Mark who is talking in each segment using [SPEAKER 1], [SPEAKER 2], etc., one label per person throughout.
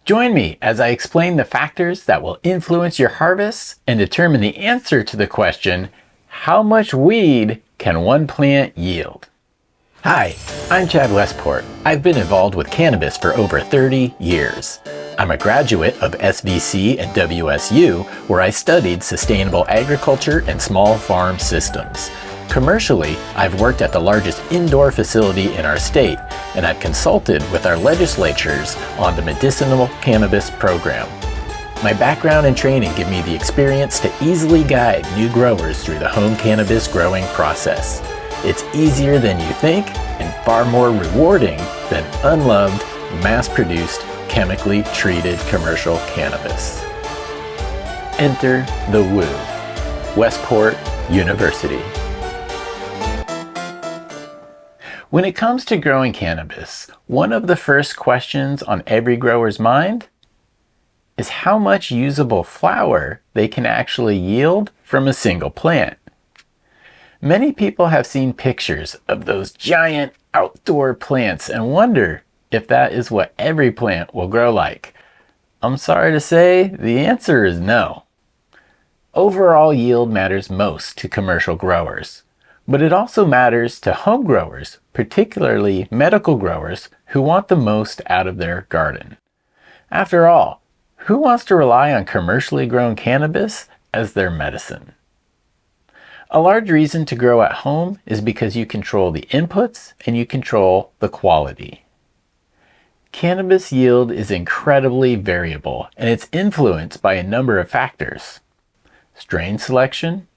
[SPEAKER 1] Join me as I explain the factors that will influence your harvests and determine the answer to the question, how much weed can one plant yield? Hi, I'm Chad Westport. I've been involved with cannabis for over 30 years. I'm a graduate of SVC and WSU, where I studied sustainable agriculture and small farm systems. Commercially, I've worked at the largest indoor facility in our state, and I've consulted with our legislatures on the medicinal cannabis program. My background and training give me the experience to easily guide new growers through the home cannabis growing process. It's easier than you think and far more rewarding than unloved, mass-produced, chemically treated commercial cannabis. Enter the woo. Westport University. When it comes to growing cannabis, one of the first questions on every grower's mind is how much usable flower they can actually yield from a single plant. Many people have seen pictures of those giant outdoor plants and wonder if that is what every plant will grow like. I'm sorry to say, the answer is no. Overall yield matters most to commercial growers, but it also matters to home growers, particularly medical growers who want the most out of their garden. After all, who wants to rely on commercially grown cannabis as their medicine? A large reason to grow at home is because you control the inputs and you control the quality. Cannabis yield is incredibly variable, and it's influenced by a number of factors. Strain selection,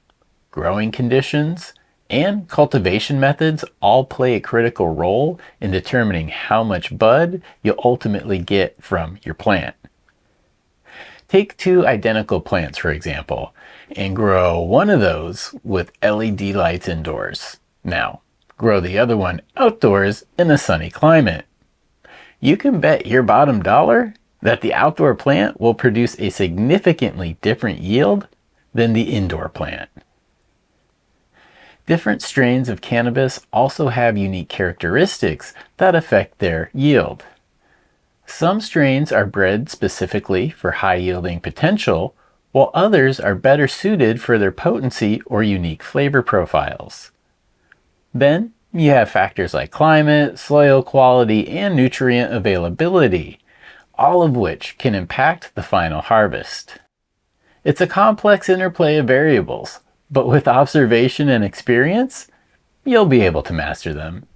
[SPEAKER 1] growing conditions, and cultivation methods all play a critical role in determining how much bud you'll ultimately get from your plant. Take two identical plants, for example, and grow one of those with LED lights indoors. Now, grow the other one outdoors in a sunny climate. You can bet your bottom dollar that the outdoor plant will produce a significantly different yield than the indoor plant. Different strains of cannabis also have unique characteristics that affect their yield. Some strains are bred specifically for high-yielding potential, while others are better suited for their potency or unique flavor profiles. Then, you have factors like climate, soil quality, and nutrient availability, all of which can impact the final harvest. It's a complex interplay of variables, but with observation and experience, you'll be able to master them.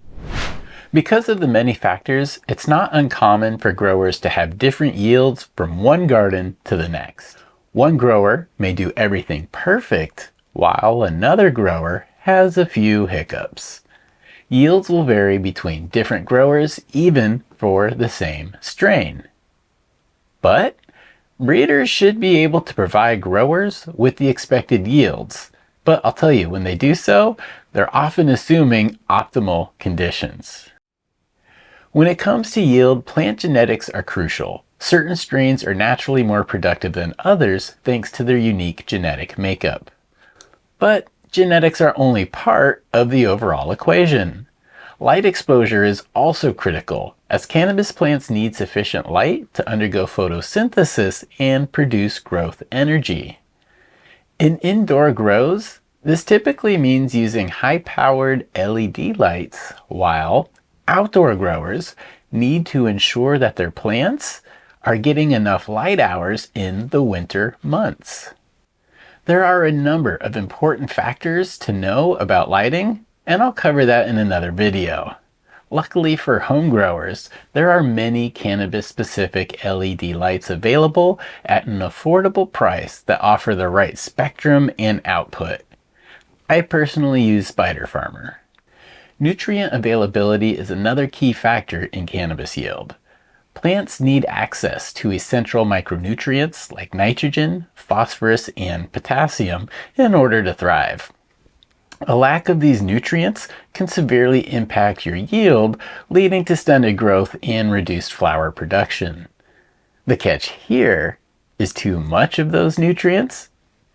[SPEAKER 1] Because of the many factors, it's not uncommon for growers to have different yields from one garden to the next. One grower may do everything perfect, while another grower has a few hiccups. Yields will vary between different growers, even for the same strain. But breeders should be able to provide growers with the expected yields. But I'll tell you, when they do so, they're often assuming optimal conditions. When it comes to yield, plant genetics are crucial. Certain strains are naturally more productive than others thanks to their unique genetic makeup. But genetics are only part of the overall equation. Light exposure is also critical, as cannabis plants need sufficient light to undergo photosynthesis and produce growth energy. In indoor grows, this typically means using high-powered LED lights, while outdoor growers need to ensure that their plants are getting enough light hours in the winter months. There are a number of important factors to know about lighting, and I'll cover that in another video. Luckily for home growers, there are many cannabis-specific LED lights available at an affordable price that offer the right spectrum and output. I personally use Spider Farmer. Nutrient availability is another key factor in cannabis yield. Plants need access to essential micronutrients like nitrogen, phosphorus, and potassium in order to thrive. A lack of these nutrients can severely impact your yield, leading to stunted growth and reduced flower production. The catch here is too much of those nutrients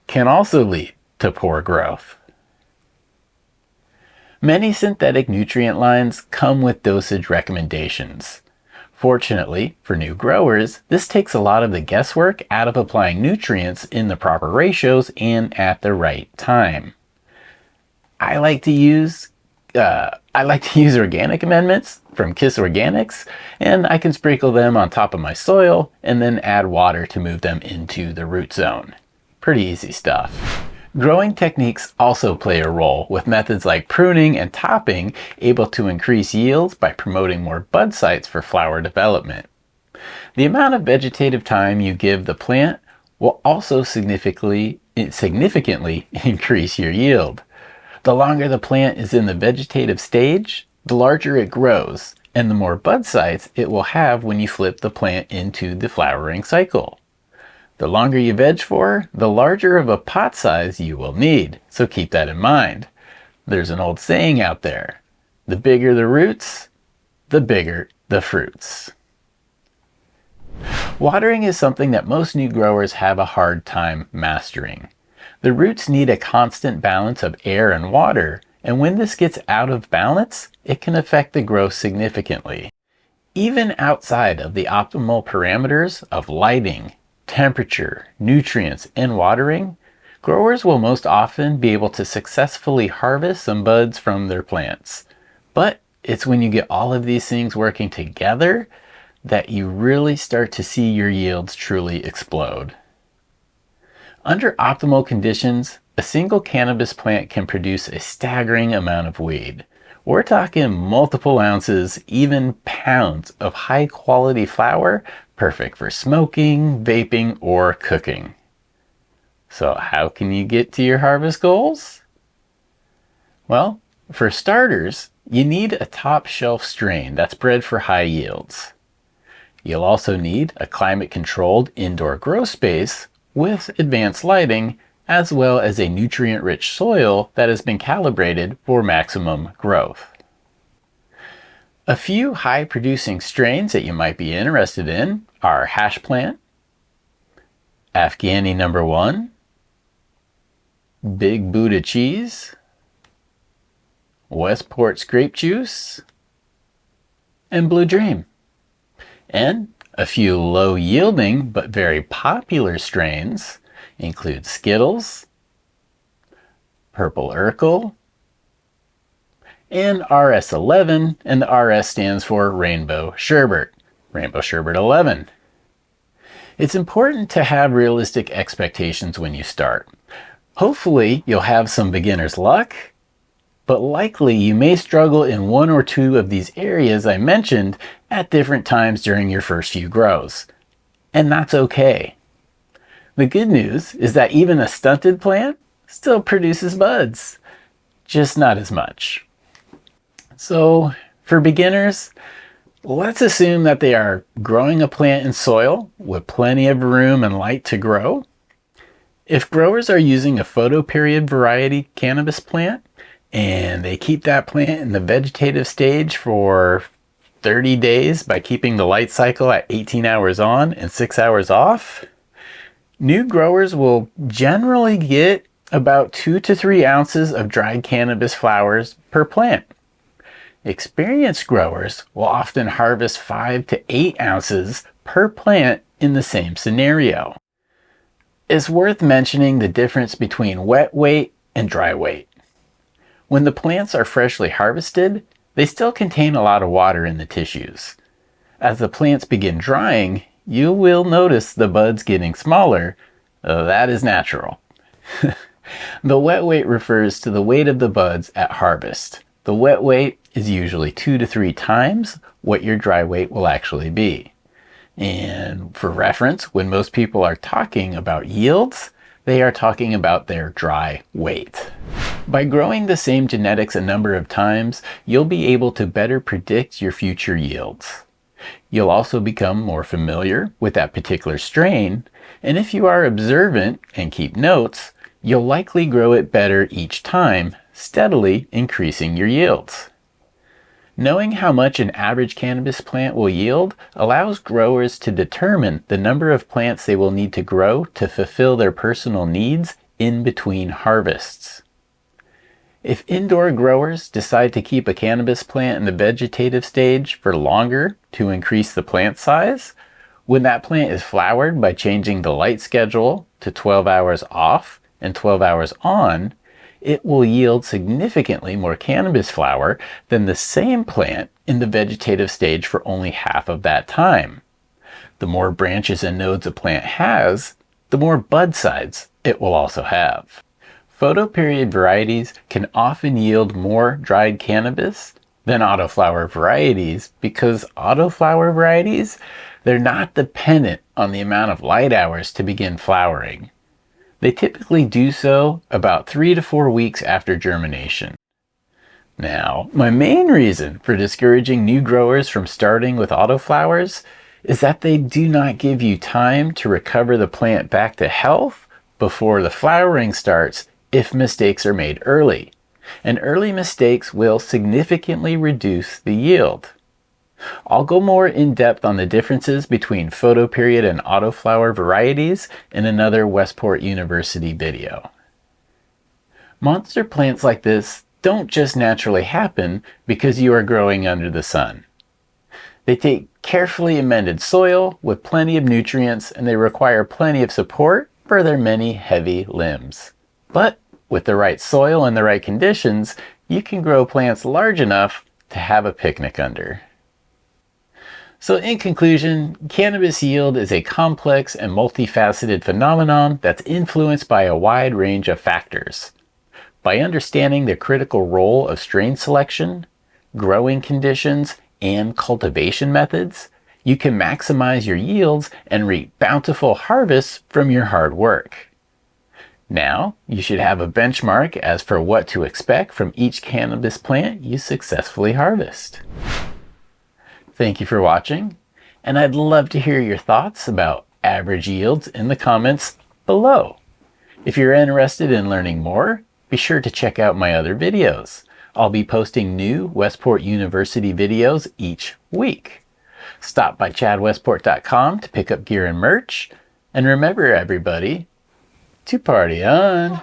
[SPEAKER 1] can also lead to poor growth. Many synthetic nutrient lines come with dosage recommendations. Fortunately, for new growers, this takes a lot of the guesswork out of applying nutrients in the proper ratios and at the right time. I like to use organic amendments from KIS Organics, and I can sprinkle them on top of my soil and then add water to move them into the root zone. Pretty easy stuff. Growing techniques also play a role, with methods like pruning and topping able to increase yields by promoting more bud sites for flower development. The amount of vegetative time you give the plant will also significantly increase your yield. The longer the plant is in the vegetative stage, the larger it grows, and the more bud sites it will have when you flip the plant into the flowering cycle. The longer you veg for, the larger of a pot size you will need, so keep that in mind. There's an old saying out there, the bigger the roots, the bigger the fruits. Watering is something that most new growers have a hard time mastering. The roots need a constant balance of air and water, and when this gets out of balance, it can affect the growth significantly. Even outside of the optimal parameters of lighting, temperature, nutrients, and watering, growers will most often be able to successfully harvest some buds from their plants. But it's when you get all of these things working together that you really start to see your yields truly explode. Under optimal conditions, a single cannabis plant can produce a staggering amount of weed. We're talking multiple ounces, even pounds of high quality flower, perfect for smoking, vaping, or cooking. So how can you get to your harvest goals? Well, for starters, you need a top shelf strain that's bred for high yields. You'll also need a climate-controlled indoor grow space with advanced lighting, as well as a nutrient-rich soil that has been calibrated for maximum growth. A few high-producing strains that you might be interested in are Hash Plant, Afghani No. 1, Big Buddha Cheese, Westport Grape Juice, and Blue Dream. And a few low-yielding but very popular strains include Skittles, Purple Urkel, and RS11, and the RS stands for Rainbow Sherbet, Rainbow Sherbet 11. It's important to have realistic expectations when you start. Hopefully, you'll have some beginner's luck, but likely you may struggle in one or two of these areas I mentioned at different times during your first few grows. And that's okay. The good news is that even a stunted plant still produces buds, just not as much. So for beginners, let's assume that they are growing a plant in soil with plenty of room and light to grow. If growers are using a photoperiod variety cannabis plant, and they keep that plant in the vegetative stage for 30 days by keeping the light cycle at 18 hours on and 6 hours off, new growers will generally get about 2 to 3 ounces of dried cannabis flowers per plant. Experienced growers will often harvest 5 to 8 ounces per plant in the same scenario. It's worth mentioning the difference between wet weight and dry weight. When the plants are freshly harvested, they still contain a lot of water in the tissues. As the plants begin drying, you will notice the buds getting smaller. That is natural. The wet weight refers to the weight of the buds at harvest. The wet weight is usually 2 to 3 times what your dry weight will actually be. And for reference, when most people are talking about yields, they are talking about their dry weight. By growing the same genetics a number of times, you'll be able to better predict your future yields. You'll also become more familiar with that particular strain, and if you are observant and keep notes, you'll likely grow it better each time, steadily increasing your yields. Knowing how much an average cannabis plant will yield allows growers to determine the number of plants they will need to grow to fulfill their personal needs in between harvests. If indoor growers decide to keep a cannabis plant in the vegetative stage for longer to increase the plant size, when that plant is flowered by changing the light schedule to 12 hours off and 12 hours on, it will yield significantly more cannabis flower than the same plant in the vegetative stage for only half of that time. The more branches and nodes a plant has, the more bud size it will also have. Photoperiod varieties can often yield more dried cannabis than autoflower varieties because autoflower varieties, they're not dependent on the amount of light hours to begin flowering. They typically do so about 3 to 4 weeks after germination. Now, my main reason for discouraging new growers from starting with autoflowers is that they do not give you time to recover the plant back to health before the flowering starts if mistakes are made early. And early mistakes will significantly reduce the yield. I'll go more in depth on the differences between photoperiod and autoflower varieties in another Westport University video. Monster plants like this don't just naturally happen because you are growing under the sun. They take carefully amended soil with plenty of nutrients, and they require plenty of support for their many heavy limbs. But with the right soil and the right conditions, you can grow plants large enough to have a picnic under. So in conclusion, cannabis yield is a complex and multifaceted phenomenon that's influenced by a wide range of factors. By understanding the critical role of strain selection, growing conditions, and cultivation methods, you can maximize your yields and reap bountiful harvests from your hard work. Now, you should have a benchmark as for what to expect from each cannabis plant you successfully harvest. Thank you for watching, and I'd love to hear your thoughts about average yields in the comments below. If you're interested in learning more, be sure to check out my other videos. I'll be posting new Westport University videos each week. Stop by chadwestport.com to pick up gear and merch, and remember everybody, to party on!